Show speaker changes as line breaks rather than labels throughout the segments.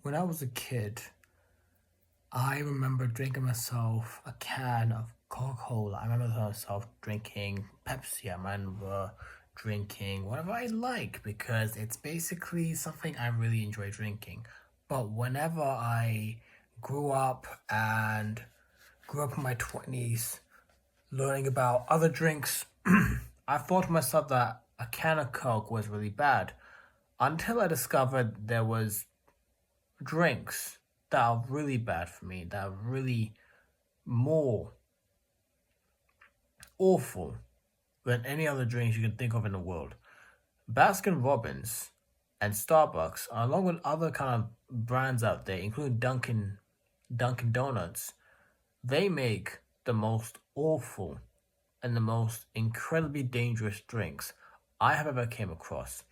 When I was a kid, I remember drinking myself a can of Coca-Cola. I remember myself drinking Pepsi. I remember drinking whatever I like because it's basically something I really enjoy drinking. But whenever I grew up and grew up in my 20s, learning about other drinks, I thought to myself that a can of Coke was really bad until I discovered there was drinks that are really bad for me, that are really more awful than any other drinks you can think of in the world. Baskin Robbins and Starbucks, along with other kind of brands out there, including Dunkin' Donuts, they make the most awful and the most incredibly dangerous drinks I have ever came across.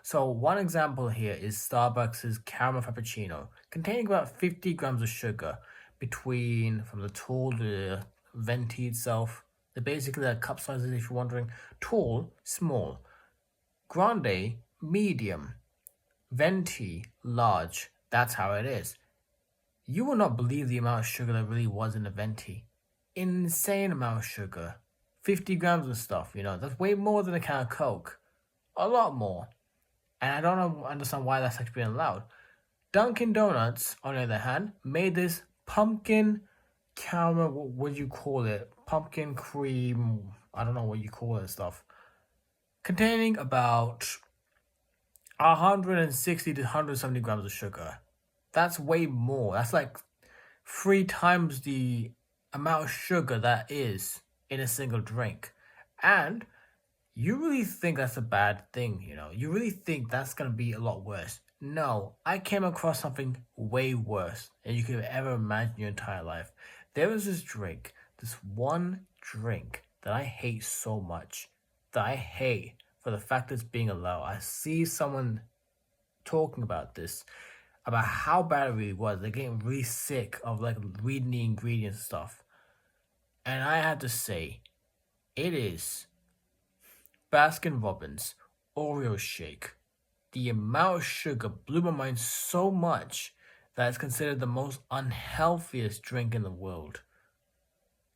So one example here is Starbucks' caramel frappuccino, containing about 50 grams of sugar between from the tall to the venti itself. They're basically like cup sizes if you're wondering. Tall, small. Grande, medium. Venti, large. That's how it is. You will not believe the amount of sugar that really was in the venti. Insane amount of sugar. 50 grams of stuff, that's way more than a can of Coke. A lot more. And I don't understand why that's actually being allowed. Dunkin' Donuts, on the other hand, made this pumpkin caramel, what do you call it? Pumpkin cream, I don't know what you call it stuff. Containing about 160 to 170 grams of sugar. That's way more. That's like 3 times the amount of sugar that is in a single drink. And you really think that's a bad thing, You really think that's going to be a lot worse. No, I came across something way worse than you could ever imagine your entire life. There was this one drink that I hate so much, that I hate for the fact that it's being allowed. I see someone talking about this, about how bad it really was. They're getting really sick of like reading the ingredients and stuff. And I have to say, it is Baskin Robbins Oreo shake. The amount of sugar blew my mind so much that it's considered the most unhealthiest drink in the world.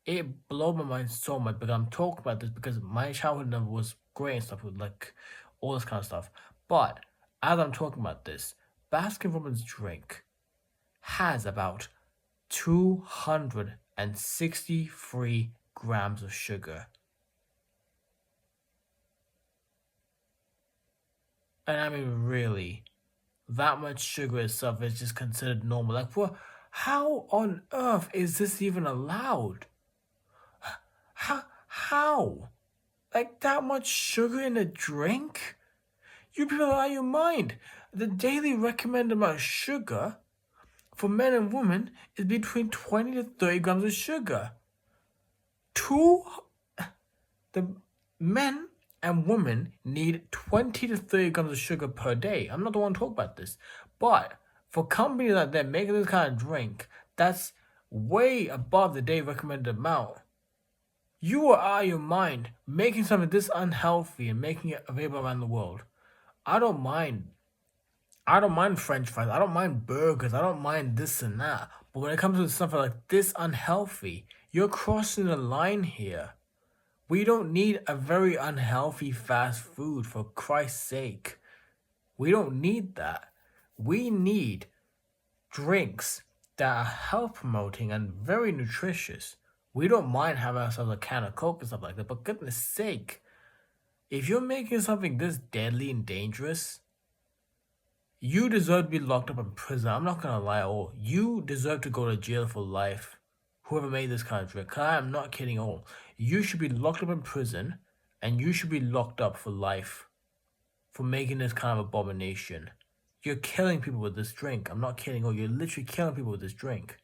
It blew my mind so much because I'm talking about this because my childhood never was great and stuff with like all this kind of stuff. But as I'm talking about this, Baskin Robbins drink has about 263 grams of sugar. And I mean, really, that much sugar itself is just considered normal. Like, how on earth is this even allowed? How? Like, that much sugar in a drink? You people are out of your mind. The daily recommended amount of sugar for men and women is between 20 to 30 grams of sugar. The men and women need 20 to 30 grams of sugar per day. I'm not the one talking about this. But for companies that they're making this kind of drink, that's way above the day recommended amount. You are out of your mind making something this unhealthy and making it available around the world. I don't mind French fries. I don't mind burgers. I don't mind this and that. But when it comes to something like this unhealthy, you're crossing the line here. We don't need a very unhealthy fast food, for Christ's sake. We don't need that. We need drinks that are health promoting and very nutritious. We don't mind having ourselves a can of Coke and stuff like that, but goodness sake, if you're making something this deadly and dangerous, you deserve to be locked up in prison. I'm not gonna lie at all. You deserve to go to jail for life. Whoever made this kind of drink, I am not kidding at all. You should be locked up in prison, and you should be locked up for life for making this kind of abomination. You're killing people with this drink. I'm not kidding at all. You're literally killing people with this drink.